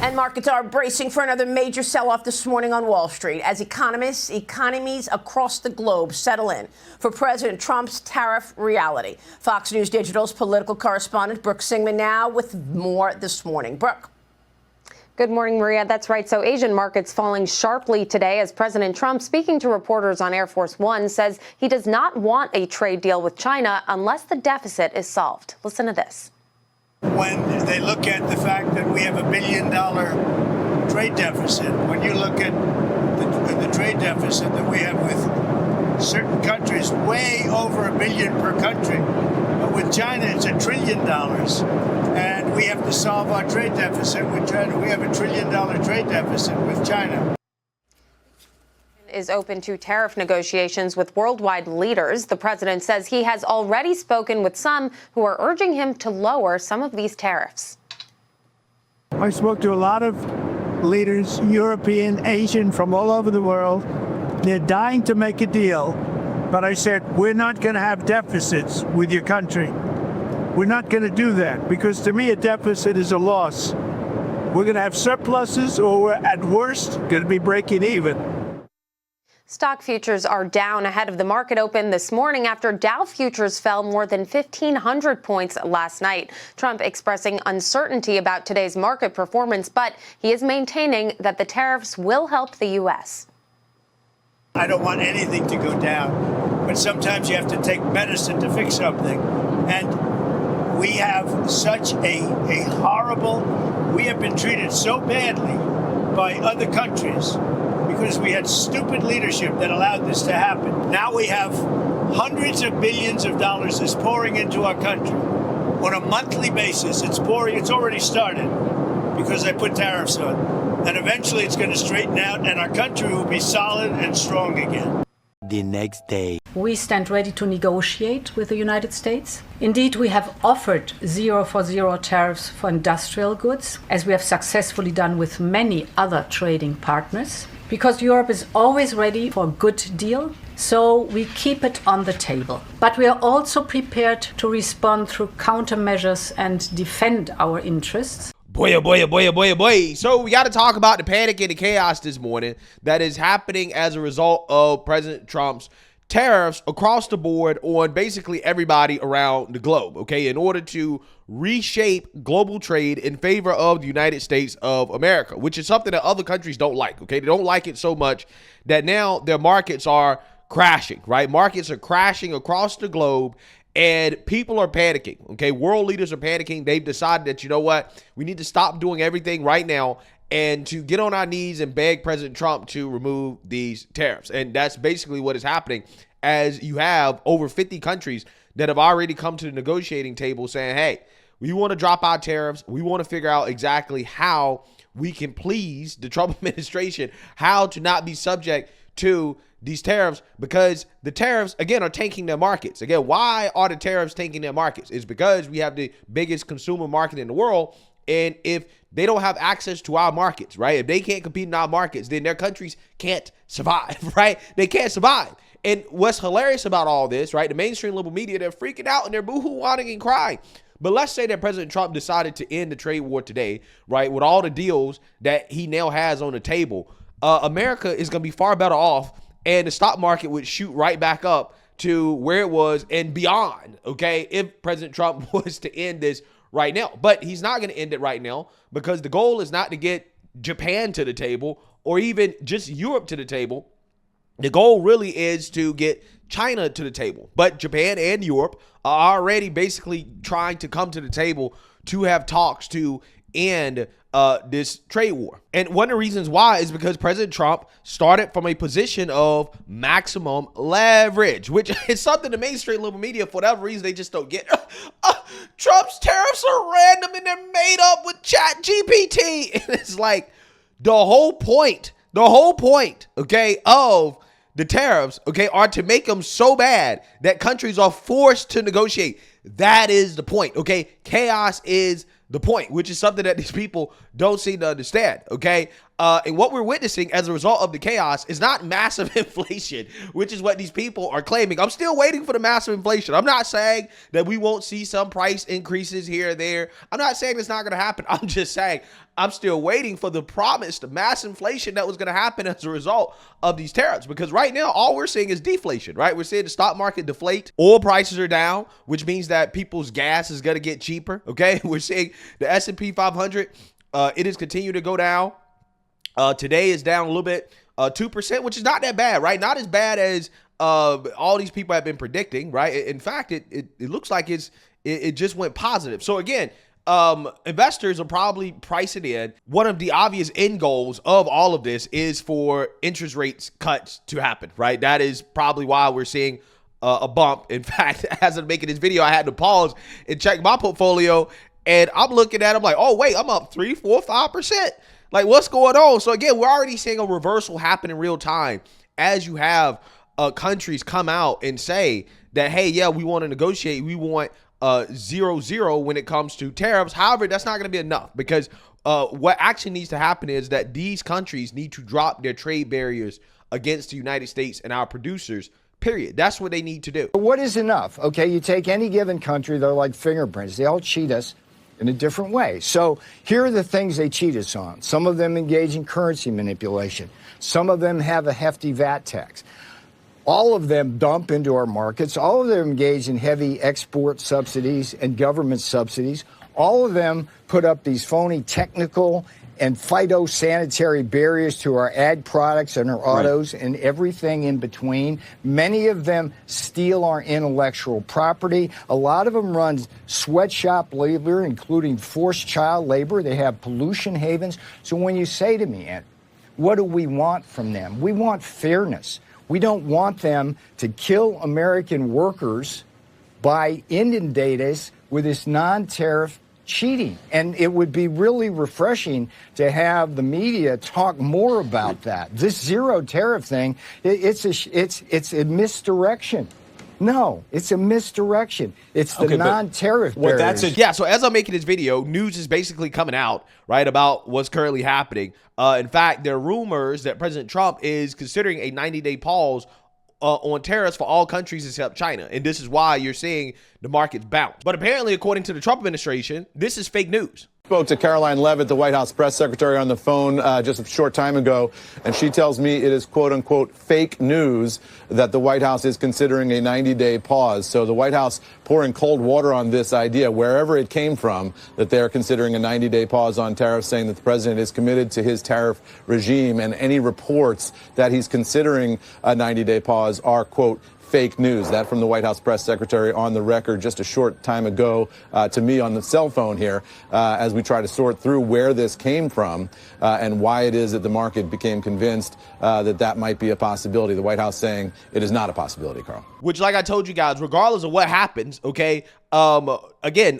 And markets are bracing for another major sell-off this morning on Wall Street as economies across the globe settle in for President Trump's tariff reality. Fox News Digital's political correspondent Brooke Singman now with more this morning. Brooke. Good morning, Maria. That's right. So Asian markets falling sharply today as President Trump, speaking to reporters on Air Force One, says he does not want a trade deal with China unless the deficit is solved. Listen to this. When they look at the fact that we have $1 billion trade deficit, when you look at the trade deficit that we have with certain countries, way over $1 billion per country. But with China, it's $1 trillion. And we have to solve our trade deficit with China. We have $1 trillion trade deficit with China. Is open to tariff negotiations with worldwide leaders. The president says he has already spoken with some who are urging him to lower some of these tariffs. I spoke to a lot of leaders, European, Asian, from all over the world. They're dying to make a deal. But I said, we're not going to have deficits with your country. We're not going to do that because to me, a deficit is a loss. We're going to have surpluses or we're at worst going to be breaking even. Stock futures are down ahead of the market open this morning after Dow futures fell more than 1,500 points last night. Trump expressing uncertainty about today's market performance, but he is maintaining that the tariffs will help the U.S. I don't want anything to go down, but sometimes you have to take medicine to fix something. And we have such a horrible, we have been treated so badly by other countries because we had stupid leadership that allowed this to happen. Now we have hundreds of billions of dollars that's pouring into our country. On a monthly basis, it's pouring. It's already started because they put tariffs on. And eventually it's going to straighten out and our country will be solid and strong again. The next day. We stand ready to negotiate with the United States. Indeed, we have offered 0 for 0 tariffs for industrial goods, as we have successfully done with many other trading partners. Because Europe is always ready for a good deal, so we keep it on the table. But we are also prepared to respond through countermeasures and defend our interests. Boy, oh boy, oh boy, oh boy, oh boy. So we got to talk about the panic and the chaos this morning that is happening as a result of President Trump's tariffs across the board on basically everybody around the globe, okay, in order to reshape global trade in favor of the United States of America, which is something that other countries don't like, okay? They don't like it so much that now their markets are crashing, right? Markets are crashing across the globe and people are panicking, okay? World leaders are panicking. They've decided that, you know what, we need to stop doing everything right now and to get on our knees and beg President Trump to remove these tariffs. And that's basically what is happening as you have over 50 countries that have already come to the negotiating table saying, hey, we want to drop our tariffs. We want to figure out exactly how we can please the Trump administration, how to not be subject to these tariffs, because the tariffs, again, are tanking their markets. Again, why are the tariffs tanking their markets? It's because we have the biggest consumer market in the world. And if they don't have access to our markets, right? If they can't compete in our markets, then their countries can't survive, right? They can't survive. And what's hilarious about all this, right? The mainstream liberal media, they're freaking out and they're boo-hoo-wanting and crying. But let's say that President Trump decided to end the trade war today, right? With all the deals that he now has on the table, America is going to be far better off, and the stock market would shoot right back up to where it was and beyond, okay, if President Trump was to end this right now. But he's not going to end it right now because the goal is not to get Japan to the table or even just Europe to the table. The goal really is to get China to the table. But Japan and Europe are already basically trying to come to the table to have talks to end this trade war. And one of the reasons why is because President Trump started from a position of maximum leverage, which is something the mainstream liberal media, for whatever reason, they just don't get. Trump's tariffs are random and they're made up with ChatGPT. And it's like the whole point, okay, of the tariffs, okay, are to make them so bad that countries are forced to negotiate. That is the point, okay? Chaos is the point, which is something that these people don't seem to understand, okay? And what we're witnessing as a result of the chaos is not massive inflation, which is what these people are claiming. I'm still waiting for the massive inflation. I'm not saying that we won't see some price increases here or there. I'm not saying it's not going to happen. I'm just saying I'm still waiting for the promised mass inflation that was going to happen as a result of these tariffs. Because right now, all we're seeing is deflation, right? We're seeing the stock market deflate. Oil prices are down, which means that people's gas is going to get cheaper, okay? We're seeing the S&P 500, it is continuing to go down. Today is down a little bit, 2%, which is not that bad, right? Not as bad as all these people have been predicting, right? In fact, it looks like it just went positive. So again, investors are probably pricing in one of the obvious end goals of all of this is for interest rates cuts to happen, right? That is probably why we're seeing a bump. In fact, as I'm making this video, I had to pause and check my portfolio, and I'm looking at it, I'm like, oh wait, I'm up 3, 4, 5%. Like, what's going on? So again, we're already seeing a reversal happen in real time as you have countries come out and say that, hey, yeah, we want to negotiate. We want 0-0 when it comes to tariffs. However, that's not going to be enough, because what actually needs to happen is that these countries need to drop their trade barriers against the United States and our producers, period. That's what they need to do. What is enough? Okay, you take any given country, they're like fingerprints. They all cheat us in a different way. So here are the things they cheat us on. Some of them engage in currency manipulation. Some of them have a hefty VAT tax. All of them dump into our markets. All of them engage in heavy export subsidies and government subsidies. All of them put up these phony technical and phytosanitary barriers to our ag products and our autos and everything in between. Many of them steal our intellectual property. A lot of them run sweatshop labor, including forced child labor. They have pollution havens. So when you say to me, Ed, what do we want from them? We want fairness. We don't want them to kill American workers by inundating us with this non-tariff cheating. And it would be really refreshing to have the media talk more about that. This zero tariff thing, it's a misdirection. No, it's a misdirection. It's the non-tariff barriers. That's it. Yeah, so as I'm making this video, news is basically coming out, right, about what's currently happening. In fact, there are rumors that President Trump is considering a 90-day pause on tariffs for all countries except China. And this is why you're seeing the markets bounce. But apparently, according to the Trump administration, this is fake news. Spoke to Caroline Leavitt, the White House press secretary, on the phone just a short time ago, and she tells me it is, quote unquote, fake news that the White House is considering a 90-day pause. So the White House pouring cold water on this idea, wherever it came from, that they are considering a 90-day pause on tariffs, saying that the president is committed to his tariff regime, and any reports that he's considering a 90-day pause are, quote, fake news. That from the White House press secretary on the record just a short time ago to me on the cell phone here as we try to sort through where this came from and why it is that the market became convinced that might be a possibility. The White House saying it is not a possibility, Carl. Which, like I told you guys, regardless of what happens, okay, again,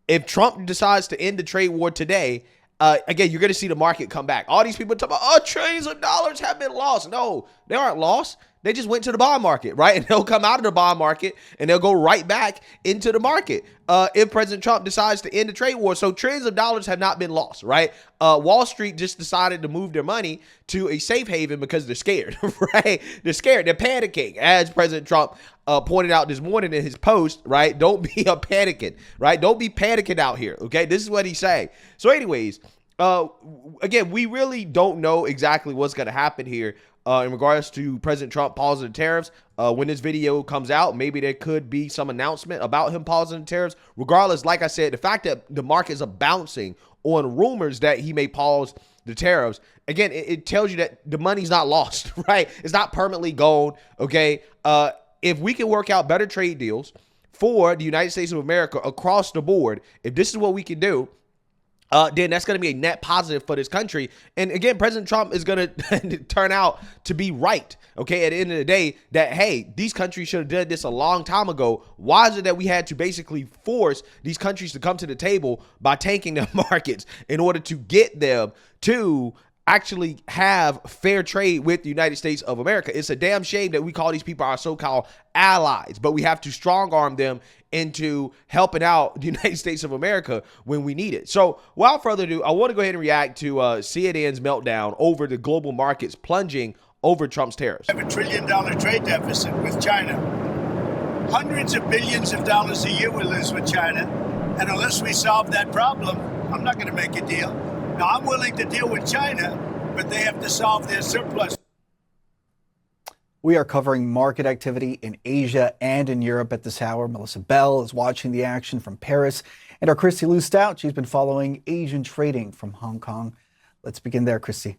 if Trump decides to end the trade war today, again, you're going to see the market come back. All these people talk about, oh, trillions of dollars have been lost. No, they aren't lost. They just went to the bond market, right? And they'll come out of the bond market and they'll go right back into the market if President Trump decides to end the trade war. So trillions of dollars have not been lost, right? Wall Street just decided to move their money to a safe haven because they're scared, right? They're scared. They're panicking, as President Trump pointed out this morning in his post, right? Don't be a panicking, right? Don't be panicking out here, okay? This is what he's saying. So anyways, again, we really don't know exactly what's going to happen here in regards to President Trump pausing the tariffs. When this video comes out, maybe there could be some announcement about him pausing the tariffs. Regardless, like I said, the fact that the markets are bouncing on rumors that he may pause the tariffs, again, it tells you that the money's not lost, right? It's not permanently gone, okay? If we can work out better trade deals for the United States of America across the board, if this is what we can do, then that's going to be a net positive for this country. And again, President Trump is going to turn out to be right, okay, at the end of the day, that, hey, these countries should have done this a long time ago. Why is it that we had to basically force these countries to come to the table by tanking their markets in order to get them to actually have fair trade with the United States of America? It's a damn shame that we call these people our so-called allies, but we have to strong arm them into helping out the United States of America when we need it. So without further ado, I want to go ahead and react to CNN's meltdown over the global markets plunging over Trump's tariffs. We have $1 trillion trade deficit with China. Hundreds of billions of dollars a year we lose with China. And unless we solve that problem, I'm not going to make a deal. Now, I'm willing to deal with China, but they have to solve their surplus. We are covering market activity in Asia and in Europe at this hour. Melissa Bell is watching the action from Paris. And our Christy Lou Stout, she's been following Asian trading from Hong Kong. Let's begin there, Christy.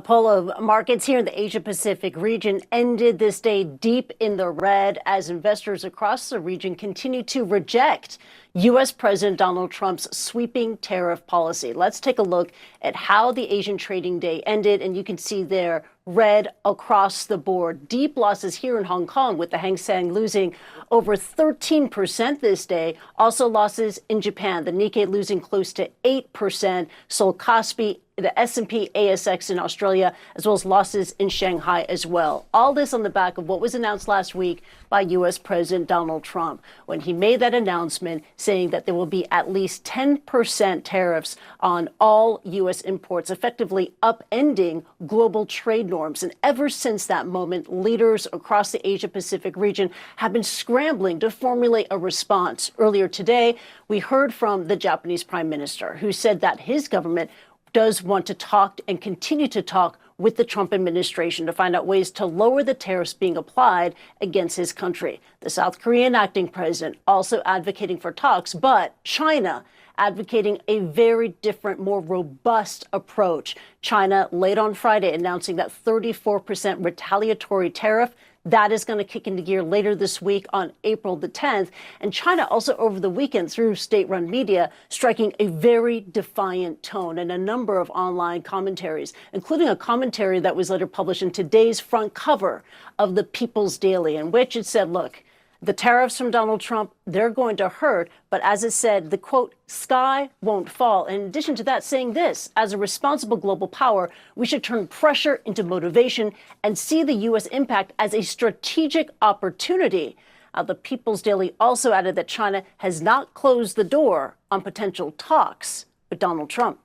Polo, markets here in the Asia Pacific region ended this day deep in the red as investors across the region continue to reject U.S. President Donald Trump's sweeping tariff policy. Let's take a look at how the Asian trading day ended, and you can see there red across the board. Deep losses here in Hong Kong, with the Hang Seng losing over 13% this day. Also losses in Japan, the Nikkei losing close to 8%. Seoul Kospi, the S&P ASX in Australia, as well as losses in Shanghai as well. All this on the back of what was announced last week by U.S. President Donald Trump, when he made that announcement saying that there will be at least 10% tariffs on all U.S. imports, effectively upending global trade norms. And ever since that moment, leaders across the Asia-Pacific region have been scrambling to formulate a response. Earlier today, we heard from the Japanese Prime Minister, who said that his government does want to talk and continue to talk with the Trump administration to find out ways to lower the tariffs being applied against his country. The South Korean acting president also advocating for talks, but China advocating a very different, more robust approach. China late on Friday announcing that 34% retaliatory tariff. That is going to kick into gear later this week on April the 10th. And China also over the weekend through state-run media striking a very defiant tone and a number of online commentaries, including a commentary that was later published in today's front cover of the People's Daily, in which it said, look, the tariffs from Donald Trump, they're going to hurt. But as it said, the quote, sky won't fall. In addition to that, saying this, as a responsible global power, we should turn pressure into motivation and see the U.S. impact as a strategic opportunity. The People's Daily also added that China has not closed the door on potential talks with Donald Trump.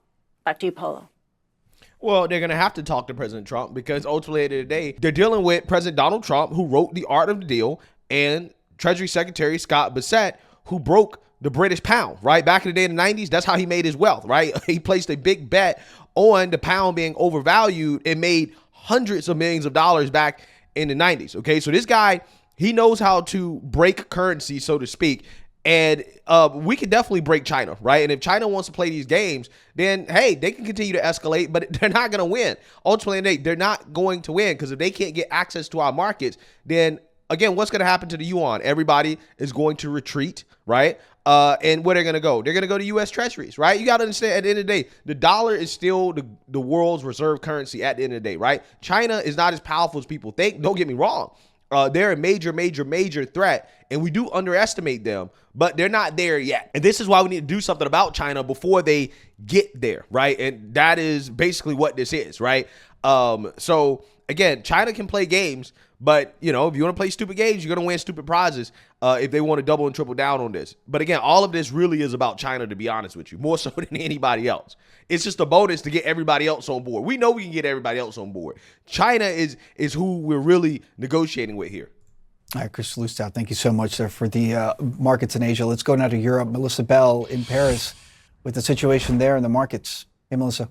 Back to you, Polo. Well, they're going to have to talk to President Trump because ultimately at the end of the day, they're dealing with President Donald Trump, who wrote The Art of the Deal, and Treasury Secretary Scott Bessent, who broke the British pound, right? Back in the day in the 90s, that's how he made his wealth, right? He placed a big bet on the pound being overvalued and made hundreds of millions of dollars back in the 90s, okay? So this guy, he knows how to break currency, so to speak, and we can definitely break China, right? And if China wants to play these games, then, hey, they can continue to escalate, but they're not going to win. Ultimately, they're not going to win because if they can't get access to our markets, then again, what's going to happen to the yuan? Everybody is going to retreat, right? And where they're going to go? They're going to go to U.S. Treasuries, right? You got to understand, at the end of the day, the dollar is still the world's reserve currency at the end of the day, right? China is not as powerful as people think. Don't get me wrong. They're a major, major, major threat, and we do underestimate them, but they're not there yet. And this is why we need to do something about China before they get there, right? And that is basically what this is, right? So, again, China can play games, but, you know, if you want to play stupid games, you're going to win stupid prizes if they want to double and triple down on this. But again, all of this really is about China, to be honest with you, more so than anybody else. It's just a bonus to get everybody else on board. We know we can get everybody else on board. China is who we're really negotiating with here. All right, Chris Lustow, thank you so much there for the markets in Asia. Let's go now to Europe. Melissa Bell in Paris with the situation there in the markets. Hey, Melissa.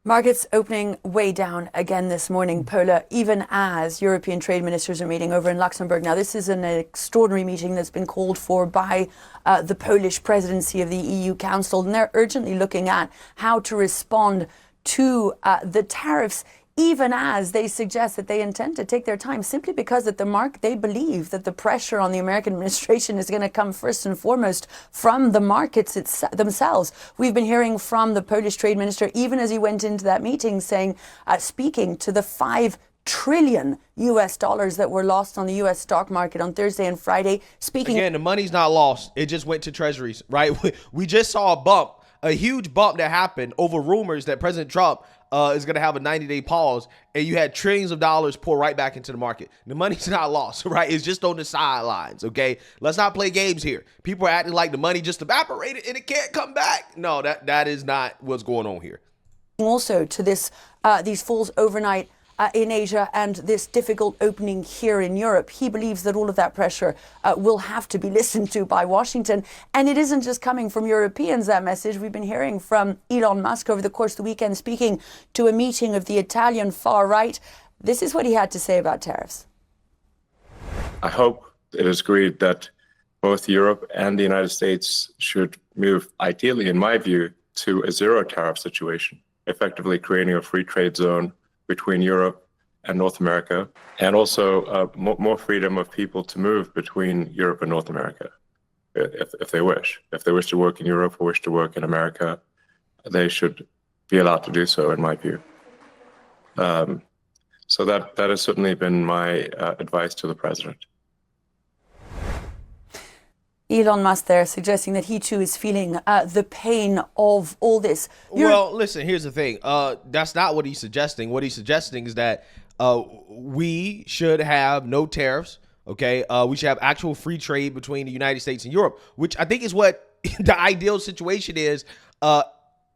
Markets opening way down again this morning, Paula, even as European trade ministers are meeting over in Luxembourg. Now, this is an extraordinary meeting that's been called for by the Polish presidency of the EU Council, and they're urgently looking at how to respond to the tariffs, even as they suggest that they intend to take their time, simply because that they believe that the pressure on the American administration is going to come first and foremost from the markets themselves. We've been hearing from the Polish trade minister, even as he went into that meeting, saying, speaking to the $5 trillion US dollars that were lost on the US stock market on Thursday and Friday. Speaking again, the money's not lost; it just went to treasuries, right? We just saw a bump a huge bump that happened over rumors that President Trump is going to have a 90-day pause, and you had trillions of dollars pour right back into the market. The money's not lost, right? It's just on the sidelines, okay? Let's not play games here. People are acting like the money just evaporated and it can't come back. No, that is not what's going on here. Also to this, these falls overnight in Asia and this difficult opening here in Europe. He believes that all of that pressure will have to be listened to by Washington. And it isn't just coming from Europeans, that message. We've been hearing from Elon Musk over the course of the weekend, speaking to a meeting of the Italian far right. This is what he had to say about tariffs. I hope it is agreed that both Europe and the United States should move, ideally, in my view, to a zero tariff situation, effectively creating a free trade zone between Europe and North America, and also more freedom of people to move between Europe and North America, if they wish. If they wish to work in Europe or wish to work in America, they should be allowed to do so, in my view. So that has certainly been my advice to the president. Elon Musk there suggesting that he too is feeling the pain of all this. Well, listen, here's the thing. That's not what he's suggesting. What he's suggesting is that we should have no tariffs. Okay. We should have actual free trade between the United States and Europe, which I think is what the ideal situation is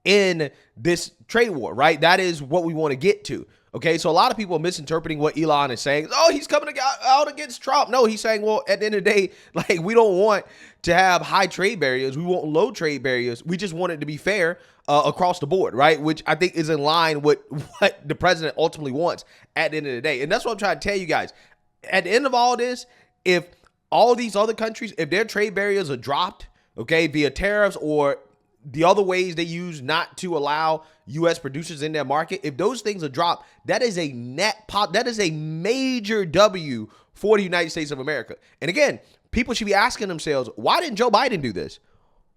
in this trade war, right? That is what we want to get to. Okay, so a lot of people are misinterpreting what Elon is saying. Oh, he's coming out against Trump. No, he's saying, well, at the end of the day, like, we don't want to have high trade barriers. We want low trade barriers. We just want it to be fair across the board, right? Which I think is in line with what the president ultimately wants at the end of the day. And that's what I'm trying to tell you guys. At the end of all this, if all these other countries, if their trade barriers are dropped, okay, via tariffs or the other ways they use not to allow U.S. producers in their market, if those things are dropped, that is a that is a major W for the United States of America. And again, people should be asking themselves, why didn't Joe Biden do this?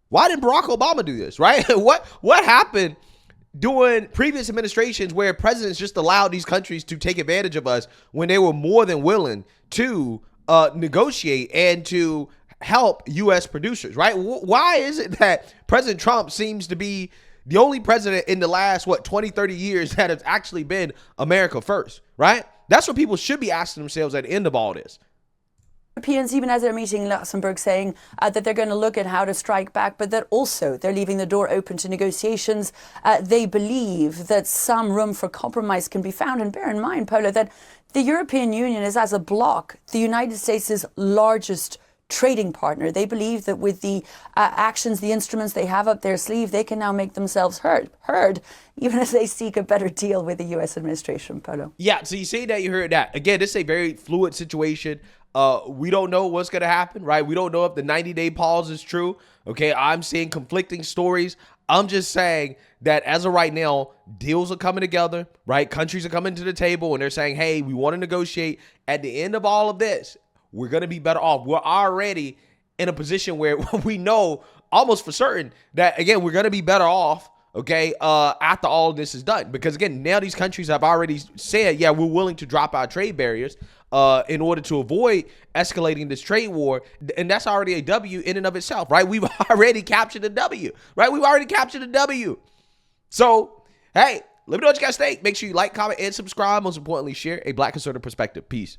Why didn't Barack Obama do this, right? What happened during previous administrations where presidents just allowed these countries to take advantage of us when they were more than willing to negotiate and to help U.S. producers, right? Why is it that President Trump seems to be the only president in the last, 20, 30 years that has actually been America first, right? That's what people should be asking themselves at the end of all this. Europeans, even as they're meeting in Luxembourg, saying that they're going to look at how to strike back, but that also they're leaving the door open to negotiations. They believe that some room for compromise can be found. And bear in mind, Paula, that the European Union is, as a bloc, the United States' largest trading partner. They believe that with the actions, the instruments they have up their sleeve, they can now make themselves heard, even as they seek a better deal with the U.S. administration, Polo. Yeah, so you say that, you heard that. Again, this is a very fluid situation. We don't know what's going to happen, right? We don't know if the 90-day pause is true. Okay, I'm seeing conflicting stories. I'm just saying that as of right now, deals are coming together, right? Countries are coming to the table and they're saying, hey, we want to negotiate. At the end of all of this, we're going to be better off. We're already in a position where we know almost for certain that, again, we're going to be better off, okay, after all of this is done. Because, again, now these countries have already said, yeah, we're willing to drop our trade barriers in order to avoid escalating this trade war. And that's already a W in and of itself, right? We've already captured a W, right? We've already captured a W. So, hey, let me know what you guys think. Make sure you like, comment, and subscribe. Most importantly, share a Black conservative perspective. Peace.